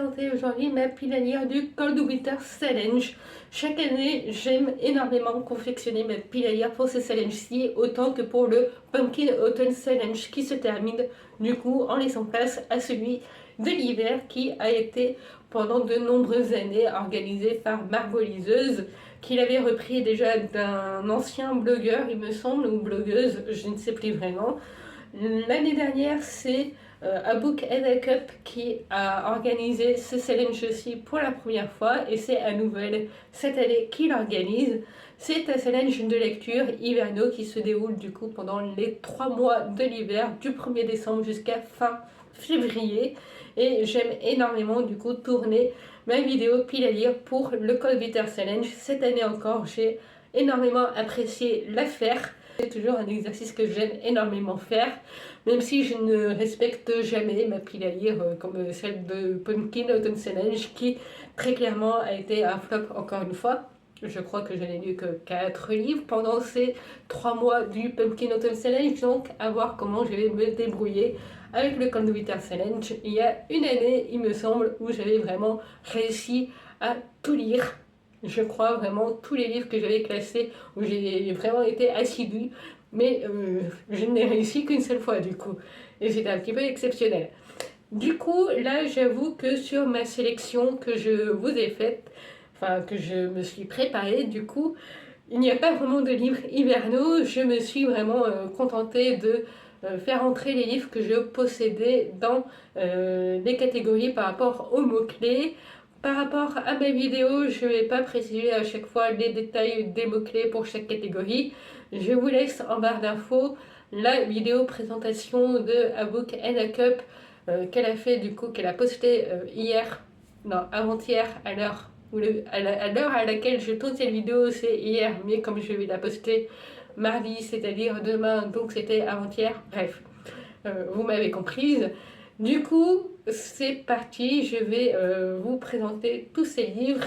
présenter aujourd'hui ma pile à lire du Cold Winter Challenge. Chaque année, j'aime énormément confectionner ma pile à lire pour ce challenge-ci, autant que pour le Pumpkin Autumn Challenge qui se termine du coup en laissant place à celui de l'hiver qui a été pendant de nombreuses années organisé par Margot Liseuse, qu'il avait repris déjà d'un ancien blogueur, il me semble, ou blogueuse, je ne sais plus vraiment. L'année dernière, c'est A Book and a Cup qui a organisé ce challenge aussi pour la première fois et c'est à Nouvelle cette année qu'il l'organise. C'est un challenge de lecture hivernaux qui se déroule du coup pendant les 3 mois de l'hiver, du 1er décembre jusqu'à fin février. Et j'aime énormément du coup tourner ma vidéo pile à lire pour le Cold Winter Challenge. Cette année encore, j'ai énormément apprécié la faire. C'est toujours un exercice que j'aime énormément faire, même si je ne respecte jamais ma pile à lire comme celle de Pumpkin Autumn Challenge qui très clairement a été un flop encore une fois. Je crois que je n'ai lu que 4 livres pendant ces 3 mois du Pumpkin Autumn Challenge, donc à voir comment je vais me débrouiller avec le Cold Winter Challenge. Il y a une année, il me semble, où j'avais vraiment réussi à tout lire. Je crois vraiment tous les livres que j'avais classés, où j'ai vraiment été assidue, mais je n'ai réussi qu'une seule fois du coup, et c'était un petit peu exceptionnel. Du coup, là, j'avoue que sur ma sélection que je vous ai faite, enfin que je me suis préparée, du coup, il n'y a pas vraiment de livres hivernaux. Je me suis vraiment contentée de faire entrer les livres que je possédais dans les catégories par rapport aux mots-clés. Par rapport à ma vidéo, je ne vais pas préciser à chaque fois les détails des mots-clés pour chaque catégorie. Je vous laisse en barre d'infos la vidéo présentation de A Book and a Cup qu'elle a fait du coup, qu'elle a posté hier, non, avant-hier à l'heure à laquelle je tourne cette vidéo, c'est hier, mais comme je vais la poster mardi, c'est-à-dire demain, donc c'était avant-hier, bref, vous m'avez comprise. Du coup, c'est parti, je vais vous présenter tous ces livres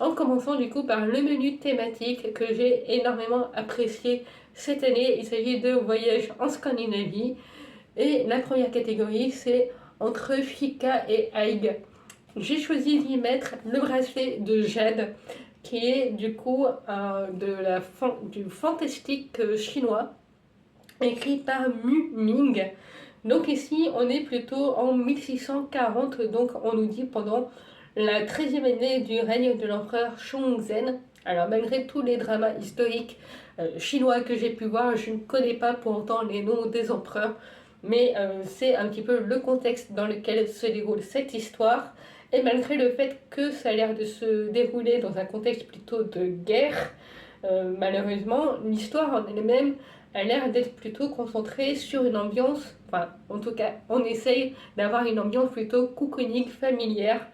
en commençant du coup par le menu thématique que j'ai énormément apprécié cette année. Il s'agit de Voyage en Scandinavie et la première catégorie c'est entre Fika et Haig. J'ai choisi d'y mettre le bracelet de Jade qui est du coup du fantastique chinois écrit par Mu Ming. Donc ici, on est plutôt en 1640, donc on nous dit pendant la 13e année du règne de l'empereur Shongzhen. Alors malgré tous les dramas historiques chinois que j'ai pu voir, je ne connais pas pour autant les noms des empereurs, mais c'est un petit peu le contexte dans lequel se déroule cette histoire. Et malgré le fait que ça a l'air de se dérouler dans un contexte plutôt de guerre, malheureusement, l'histoire en elle-même a l'air d'être plutôt concentrée sur une ambiance, enfin en tout cas on essaye d'avoir une ambiance plutôt cocooning, familière,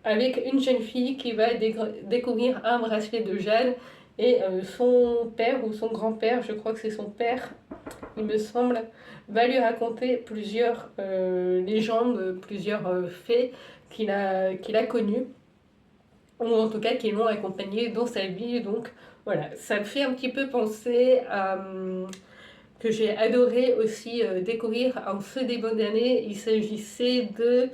avec une jeune fille qui va découvrir un bracelet de Jade et son père ou son grand-père, je crois que c'est son père, il me semble, va lui raconter plusieurs légendes, plusieurs faits qu'il a connus, ou en tout cas qui l'ont accompagné dans sa vie. Donc voilà, ça me fait un petit peu penser à que j'ai adoré aussi découvrir en ce début d'année. Il s'agissait de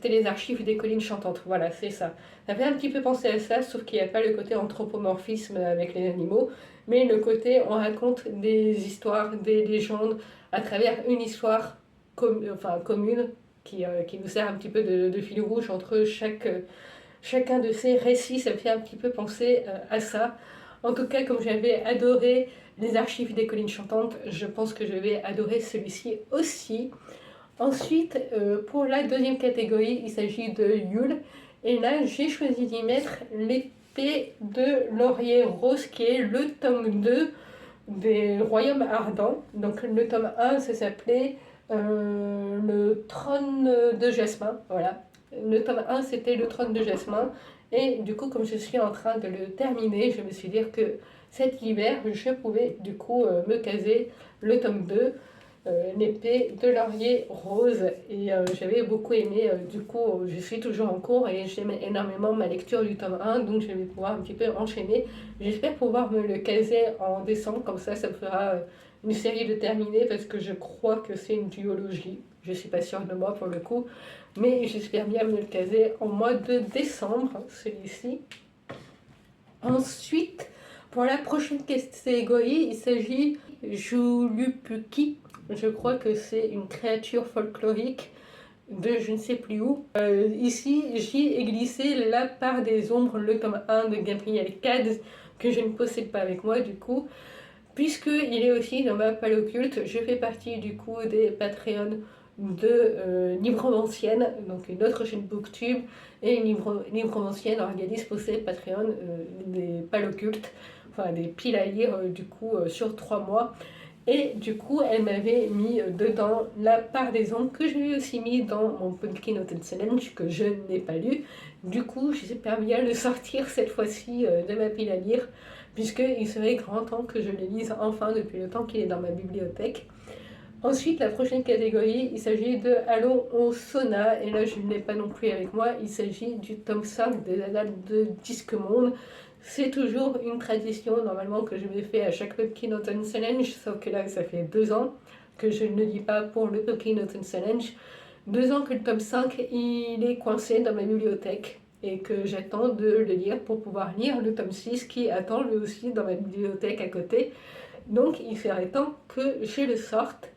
les archives des collines chantantes, voilà, c'est ça. Ça fait un petit peu penser à ça, sauf qu'il n'y a pas le côté anthropomorphisme avec les animaux, mais le côté on raconte des histoires, des légendes à travers une histoire commune qui nous sert un petit peu de fil rouge entre chacun de ces récits. Ça me fait un petit peu penser à ça. En tout cas, comme j'avais adoré les archives des collines chantantes, je pense que je vais adorer celui-ci aussi. Ensuite, pour la deuxième catégorie, il s'agit de Yule. Et là, j'ai choisi d'y mettre l'épée de laurier rose, qui est le tome 2 des Royaumes Ardents. Donc le tome 1, ça s'appelait le trône de Jasmin. Voilà. Le tome 1, c'était le trône de Jasmin. Et du coup, comme je suis en train de le terminer, je me suis dit que cet hiver, je pouvais du coup me caser le tome 2. L'épée de laurier rose, et j'avais beaucoup aimé. Du coup je suis toujours en cours et j'aime énormément ma lecture du tome 1, donc je vais pouvoir un petit peu enchaîner. J'espère pouvoir me le caser en décembre, comme ça me fera une série de terminée, parce que je crois que c'est une duologie, Je ne suis pas sûre de moi pour le coup, mais j'espère bien me le caser en mois de décembre, celui-ci. Ensuite, pour la prochaine catégorie, il s'agit Julupuki. Je crois que c'est une créature folklorique de je ne sais plus où. Ici, j'y ai glissé La part des ombres, le tome 1 de Gabriel Cade, que je ne possède pas avec moi du coup, puisqu'il est aussi dans ma palle occulte. Je fais partie du coup des Patreons de Libromancienne, donc une autre chaîne Booktube, et une Libromancienne organise possède Patreon des pales occultes, enfin des piles à lire du coup sur 3 mois. Et du coup, elle m'avait mis dedans La part des ombres, que je lui ai aussi mis dans mon Pumpkin Autumn Challenge, que je n'ai pas lu. Du coup, j'espère bien le sortir cette fois-ci de ma pile à lire, puisqu'il serait grand temps que je le lise enfin depuis le temps qu'il est dans ma bibliothèque. Ensuite, la prochaine catégorie, il s'agit de Allons au sauna, et là je ne l'ai pas non plus avec moi, il s'agit du tome 5 des Annales de Disque Monde. C'est toujours une tradition normalement que je me fais à chaque Pumpkin Autumn Challenge, sauf que là ça fait 2 ans que je ne lis pas pour le Pumpkin Autumn Challenge. 2 ans que le tome 5 il est coincé dans ma bibliothèque et que j'attends de le lire pour pouvoir lire le tome 6 qui attend lui aussi dans ma bibliothèque à côté. Donc il serait temps que je le sorte.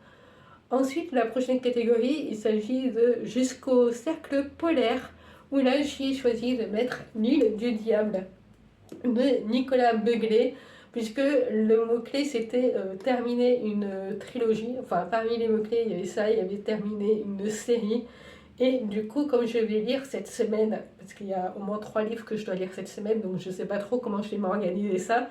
Ensuite, la prochaine catégorie, il s'agit de Jusqu'au cercle polaire, où là j'ai choisi de mettre L'île du diable de Nicolas Begley, puisque le mot-clé c'était terminer une trilogie, enfin parmi les mots-clés il y avait ça, il y avait terminé une série, et du coup comme je vais lire cette semaine, parce qu'il y a au moins 3 livres que je dois lire cette semaine, donc je sais pas trop comment je vais m'organiser ça,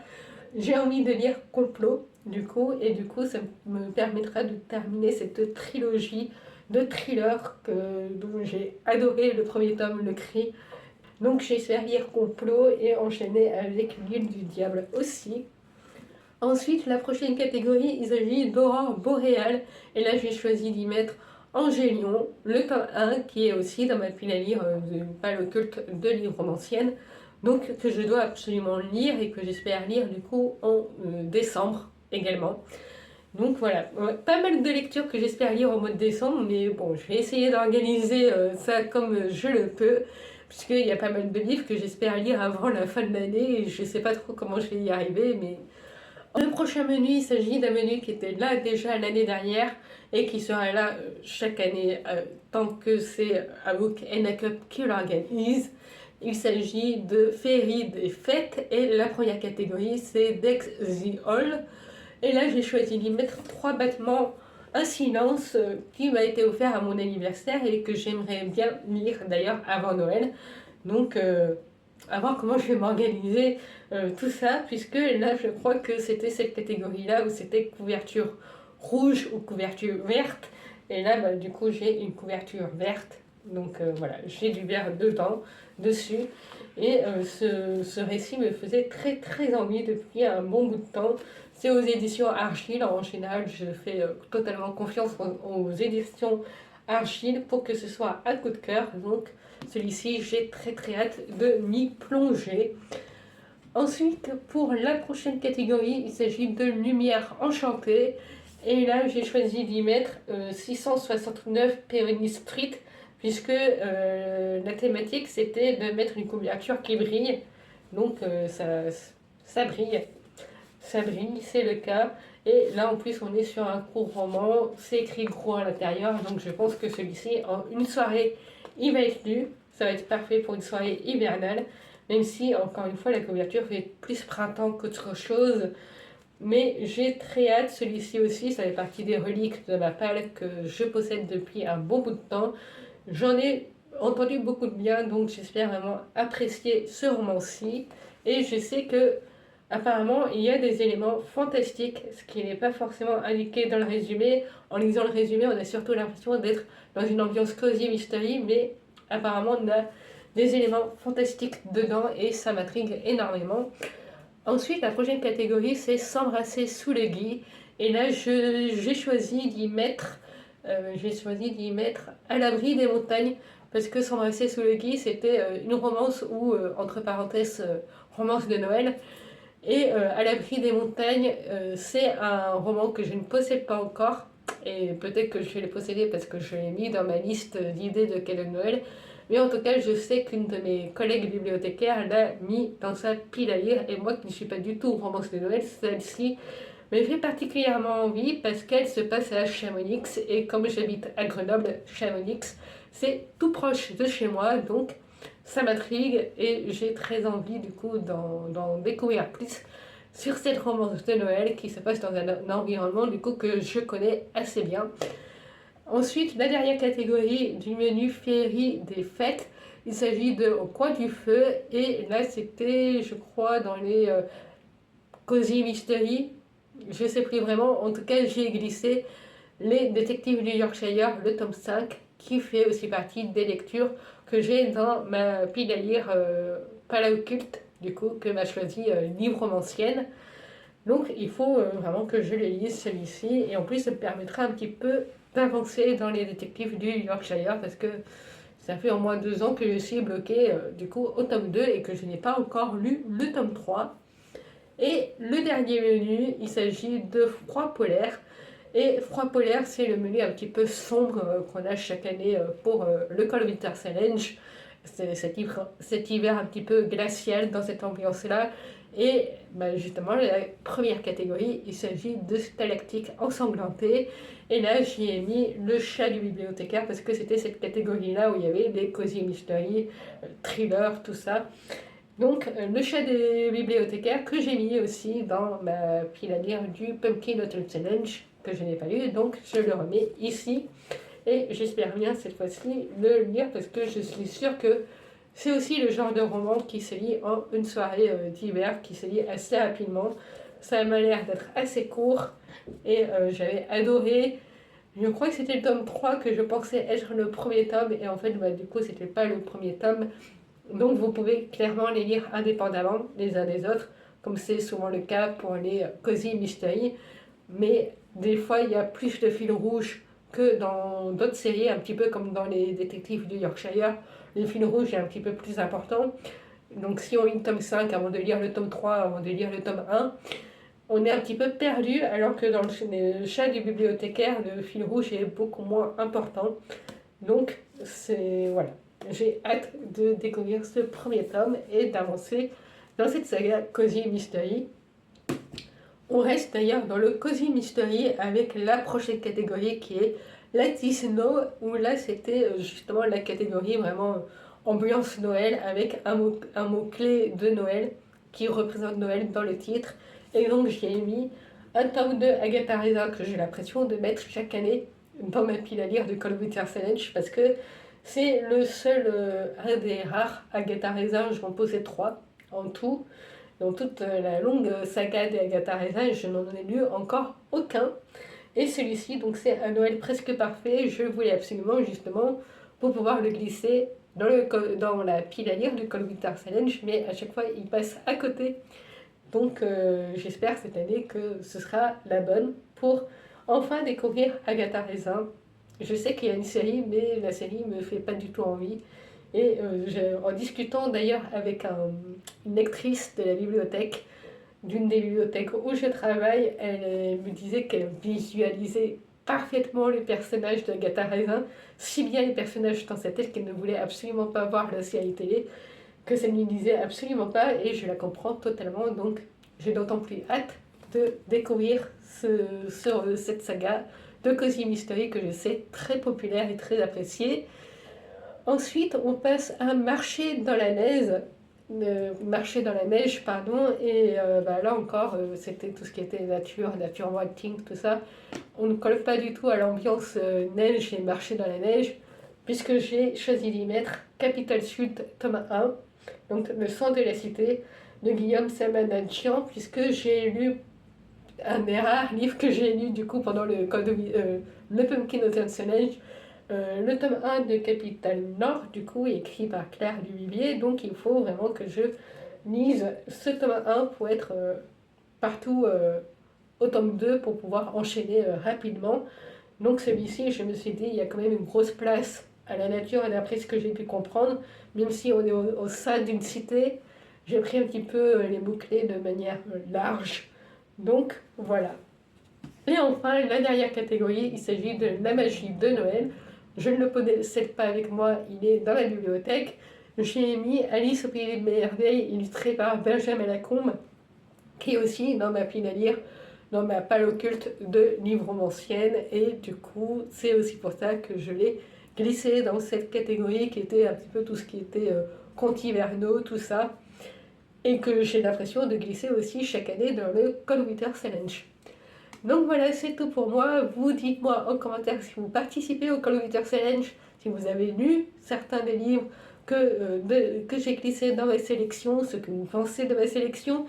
j'ai envie de lire Complot, du coup, et du coup, ça me permettra de terminer cette trilogie de thrillers dont j'ai adoré le premier tome, Le Cri. Donc j'espère lire Complot et enchaîner avec L'île du diable aussi. Ensuite, la prochaine catégorie, il s'agit d'Aurore boréale, et là j'ai choisi d'y mettre Angélion, le tome 1, qui est aussi dans ma pile à lire de palle occulte de Libromancienne, donc que je dois absolument lire et que j'espère lire du coup en décembre également. Donc voilà, pas mal de lectures que j'espère lire au mois de décembre, mais bon, je vais essayer d'organiser ça comme je le peux, puisqu'il y a pas mal de livres que j'espère lire avant la fin de l'année, et je sais pas trop comment je vais y arriver, mais... Le prochain menu, il s'agit d'un menu qui était là déjà l'année dernière et qui sera là chaque année tant que c'est A Book and a Cup qui l'organise. Il s'agit de Féerie des Fêtes et la première catégorie c'est Dex the Hall. Et là j'ai choisi d'y mettre 3 battements, un silence qui m'a été offert à mon anniversaire et que j'aimerais bien lire d'ailleurs avant Noël. Donc à voir comment je vais m'organiser tout ça, puisque là je crois que c'était cette catégorie-là où c'était couverture rouge ou couverture verte. Et là bah, du coup j'ai une couverture verte. Donc voilà, j'ai du vert dedans, dessus. Et ce récit me faisait très très envie depuis un bon bout de temps. C'est aux éditions Archil. En général, je fais totalement confiance aux éditions Archil pour que ce soit un coup de cœur. Donc celui-ci, j'ai très très hâte de m'y plonger. Ensuite, pour la prochaine catégorie, il s'agit de Lumière enchantée. Et là, j'ai choisi d'y mettre 669 Peony Street, puisque la thématique, c'était de mettre une couverture qui brille. Donc, ça brille. Ça brille, c'est le cas. Et là, en plus, on est sur un court roman. C'est écrit gros à l'intérieur. Donc, je pense que celui-ci, en une soirée, il va être lu. Ça va être parfait pour une soirée hivernale. Même si, encore une fois, la couverture fait plus printemps qu'autre chose. Mais j'ai très hâte, celui-ci aussi, ça fait partie des reliques de ma palle que je possède depuis un bon bout de temps. J'en ai entendu beaucoup de bien, donc j'espère vraiment apprécier ce roman-ci. Et je sais que apparemment il y a des éléments fantastiques, ce qui n'est pas forcément indiqué dans le résumé. En lisant le résumé, on a surtout l'impression d'être dans une ambiance cozy mystery, mais apparemment on a des éléments fantastiques dedans et ça m'intrigue énormément. Ensuite, la prochaine catégorie, c'est S'embrasser sous le gui. Et là, j'ai choisi d'y mettre, À l'abri des montagnes, parce que S'embrasser sous le gui, c'était une romance ou, entre parenthèses, romance de Noël. Et À l'abri des montagnes, c'est un roman que je ne possède pas encore, Et peut-être que je vais les posséder parce que je l'ai mis dans ma liste d'idées de cadeaux de Noël. Mais en tout cas, je sais qu'une de mes collègues bibliothécaires l'a mis dans sa pile à lire. Et moi qui ne suis pas du tout romance de Noël, celle-ci me fait particulièrement envie parce qu'elle se passe à Chamonix. Et comme j'habite à Grenoble, Chamonix, c'est tout proche de chez moi. Donc ça m'intrigue et j'ai très envie du coup d'en découvrir plus sur cette romance de Noël qui se passe dans un environnement du coup que je connais assez bien. Ensuite, la dernière catégorie du menu féerie des fêtes, il s'agit de Au coin du feu, et là c'était, je crois, dans les Cozy Mystery, je sais plus vraiment, en tout cas j'ai glissé Les Détectives du Yorkshire, le tome 5, qui fait aussi partie des lectures que j'ai dans ma pile à lire Pala occulte, du coup, que m'a choisi Livre romancienne. Donc il faut vraiment que je le lise celui-ci, et en plus ça me permettra un petit peu d'avancer dans les détectives du Yorkshire parce que ça fait au moins 2 ans que je suis bloquée du coup au tome 2 et que je n'ai pas encore lu le tome 3. Et le dernier menu, il s'agit de Froid polaire. Et Froid polaire, c'est le menu un petit peu sombre qu'on a chaque année pour le Cold Winter Challenge. C'est cet hiver un petit peu glacial dans cette ambiance-là. Et bah, justement, la première catégorie, il s'agit de stalactites ensanglantées. Et là, j'y ai mis le chat du bibliothécaire parce que c'était cette catégorie-là où il y avait des cozy mystery, thrillers, tout ça. Donc, le chat des bibliothécaires que j'ai mis aussi dans ma pile à lire du Pumpkin Autumn Challenge que je n'ai pas lu, donc je le remets ici. Et j'espère bien cette fois-ci le lire parce que je suis sûre que c'est aussi le genre de roman qui se lit en une soirée d'hiver, qui se lit assez rapidement. Ça m'a l'air d'être assez court et j'avais adoré. Je crois que c'était le tome 3 que je pensais être le premier tome et en fait bah, du coup c'était pas le premier tome. Donc vous pouvez clairement les lire indépendamment les uns des autres, comme c'est souvent le cas pour les Cozy Mystery. Mais des fois il y a plus de fil rouge que dans d'autres séries, un petit peu comme dans les détectives du Yorkshire. Le fil rouge est un petit peu plus important. Donc si on lit le tome 5 avant de lire le tome 3, avant de lire le tome 1, on est un petit peu perdu, alors que dans le chat du bibliothécaire, le fil rouge est beaucoup moins important. Donc c'est voilà. J'ai hâte de découvrir ce premier tome et d'avancer dans cette saga Cozy Mystery. On reste d'ailleurs dans le Cozy Mystery avec la prochaine catégorie qui est Let It Snow, où là c'était justement la catégorie vraiment ambiance Noël avec un mot-clé de Noël qui représente Noël dans le titre. Et donc j'ai mis un tome de Agatha Raisin que j'ai l'impression de mettre chaque année dans ma pile à lire de Cold Winter Challenge parce que c'est le seul, un des rares Agatha Raisin, je m'en posais 3 en tout. Dans toute la longue saga des Agatha Raisin, je n'en ai lu encore aucun. Et celui-ci, donc c'est un Noël presque parfait, je voulais absolument justement pour pouvoir le glisser dans la pile à lire du Cold Winter Challenge, mais à chaque fois il passe à côté. Donc j'espère cette année que ce sera la bonne pour enfin découvrir Agatha Raisin. Je sais qu'il y a une série, mais la série me fait pas du tout envie. Et en discutant d'ailleurs avec une lectrice de la bibliothèque, d'une des bibliothèques où je travaille, elle me disait qu'elle visualisait parfaitement les personnages d'Agatha Raisin, si bien les personnages dans sa tête qu'elle ne voulait absolument pas voir la série télé, que ça ne lui disait absolument pas, et je la comprends totalement, donc j'ai d'autant plus hâte de découvrir cette saga de Cozy Mystery que je sais très populaire et très appréciée. Ensuite, on passe à Marcher dans la neige, Marcher dans la neige, pardon, et bah, là encore, c'était tout ce qui était nature walking, tout ça. On ne colle pas du tout à l'ambiance neige et marcher dans la neige, puisque j'ai choisi d'y mettre Capital Sud, tome 1, donc Le sang de la cité, de Guillaume Samanadjian, puisque j'ai lu un des rares livres que j'ai lu du coup pendant le Pumpkin Autumn Challenge, le tome 1 de Capital Nord, du coup, écrit par Claire Duvivier, donc il faut vraiment que je lise ce tome 1 pour être partout au tome 2 pour pouvoir enchaîner rapidement. Donc celui-ci, je me suis dit, il y a quand même une grosse place à la nature, et d'après ce que j'ai pu comprendre, même si on est au sein d'une cité, j'ai pris un petit peu les mots-clés de manière large. Donc voilà. Et enfin, la dernière catégorie, il s'agit de la magie de Noël. Je ne le possède pas avec moi, il est dans la bibliothèque. J'ai mis Alice au pays des merveilles, illustré par Benjamin Lacombe, qui est aussi dans ma pile à lire, dans ma palle occulte de livres romanciennes. Et du coup, c'est aussi pour ça que je l'ai glissé dans cette catégorie qui était un petit peu tout ce qui était contes hivernaux, tout ça. Et que j'ai l'impression de glisser aussi chaque année dans le Cold Winter Challenge. Donc voilà, c'est tout pour moi. Vous dites-moi en commentaire si vous participez au Call of Duty Challenge, si vous avez lu certains des livres que j'ai glissés dans ma sélection, ce que vous pensez de ma sélection.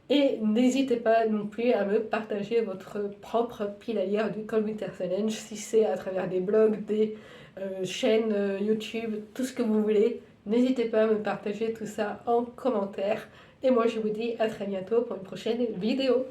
Et n'hésitez pas non plus à me partager votre propre pile à lire du Call of Duty Challenge, si c'est à travers des blogs, des chaînes YouTube, tout ce que vous voulez. N'hésitez pas à me partager tout ça en commentaire. Et moi je vous dis à très bientôt pour une prochaine vidéo.